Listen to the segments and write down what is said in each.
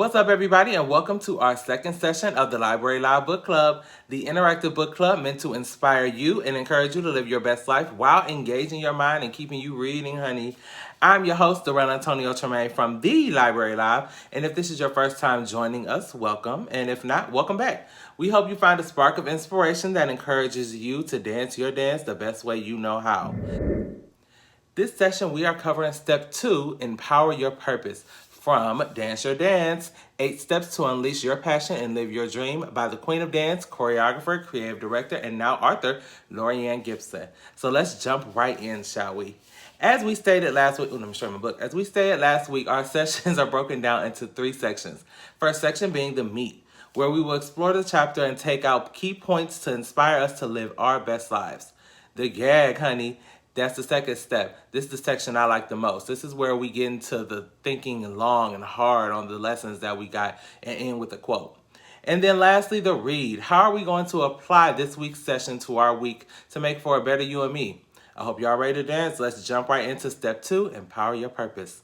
What's up, everybody, and welcome to our second session of the Library Live Book Club, the interactive book club meant to inspire you and encourage you to live your best life while engaging your mind and keeping you reading, honey. I'm your host, Laurieann Antonio Tremaine from the Library Live, and if this is your first time joining us, welcome, and if not, welcome back. We hope you find a spark of inspiration that encourages you to dance your dance the best way you know how. This session, we are covering Step 2, Empower Your Purpose, from Dance Your Dance, 8 Steps to Unleash Your Passion and Live Your Dream by the Queen of Dance, choreographer, creative director, and now author, Laurieann Gibson. So let's jump right in, shall we? As we stated last week, let me show you my book. As we stated last week, our sessions are broken down into 3 sections. First section being the meat, where we will explore the chapter and take out key points to inspire us to live our best lives. The gag, honey. That's the second step. This is the section I like the most. This is where we get into the thinking long and hard on the lessons that we got and end with a quote. And then lastly, the read. How are we going to apply this week's session to our week to make for a better you and me? I hope y'all ready to dance. Let's jump right into Step 2, Empower Your Purpose.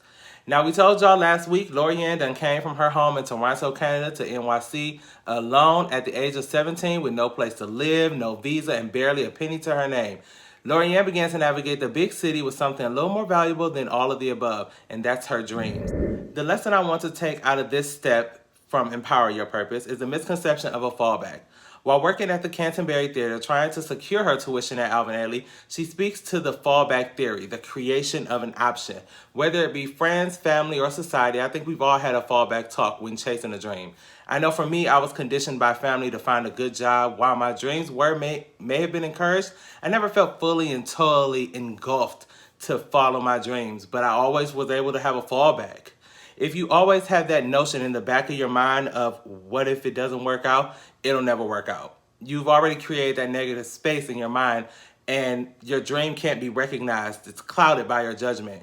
Now, we told y'all last week, Laurieann done came from her home in Toronto, Canada to NYC alone at the age of 17 with no place to live, no visa, and barely a penny to her name. Laurieann began to navigate the big city with something a little more valuable than all of the above, and that's her dreams. The lesson I want to take out of this step from Empower Your Purpose is the misconception of a fallback. While working at the Canterbury Theatre trying to secure her tuition at Alvin Ailey, she speaks to the fallback theory, the creation of an option. Whether it be friends, family, or society, I think we've all had a fallback talk when chasing a dream. I know for me, I was conditioned by family to find a good job. While my dreams may have been encouraged, I never felt fully and totally engulfed to follow my dreams, but I always was able to have a fallback. If you always have that notion in the back of your mind of what if it doesn't work out, it'll never work out. You've already created that negative space in your mind, and your dream can't be recognized. It's clouded by your judgment.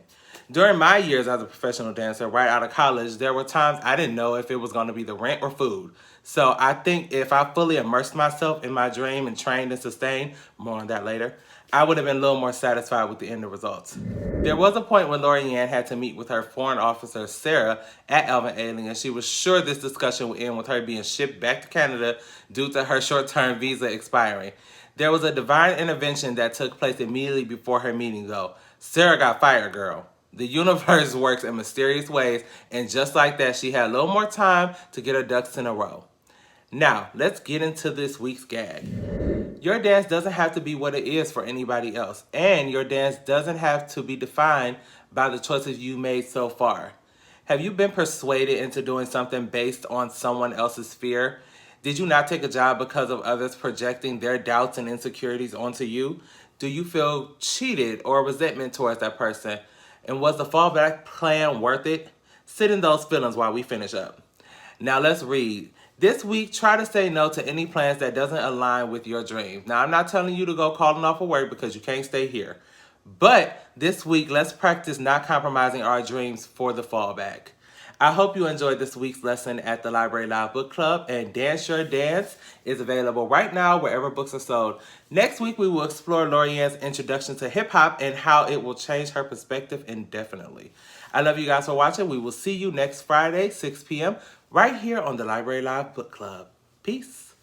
During my years as a professional dancer, right out of college, there were times I didn't know if it was going to be the rent or food. So I think if I fully immersed myself in my dream and trained and sustained, more on that later, I would have been a little more satisfied with the end results. There was a point when Laurieann had to meet with her foreign officer, Sarah, at Alvin Ailey, and she was sure this discussion would end with her being shipped back to Canada due to her short-term visa expiring. There was a divine intervention that took place immediately before her meeting, though. Sarah got fired, girl. The universe works in mysterious ways, and just like that, she had a little more time to get her ducks in a row. Now, let's get into this week's gag. Your dance doesn't have to be what it is for anybody else, and your dance doesn't have to be defined by the choices you made so far. Have you been persuaded into doing something based on someone else's fear? Did you not take a job because of others projecting their doubts and insecurities onto you? Do you feel cheated or resentment towards that person? And was the fallback plan worth it? Sit in those feelings while we finish up. Now let's read. This week, try to say no to any plans that doesn't align with your dreams. Now, I'm not telling you to go calling off of work because you can't stay here. But this week, let's practice not compromising our dreams for the fallback. I hope you enjoyed this week's lesson at the Library Live Book Club, and Dance Your Dance is available right now wherever books are sold. Next week, we will explore Laurieann's introduction to hip-hop and how it will change her perspective indefinitely. I love you guys for watching. We will see you next Friday, 6 p.m., right here on the Library Live Book Club. Peace.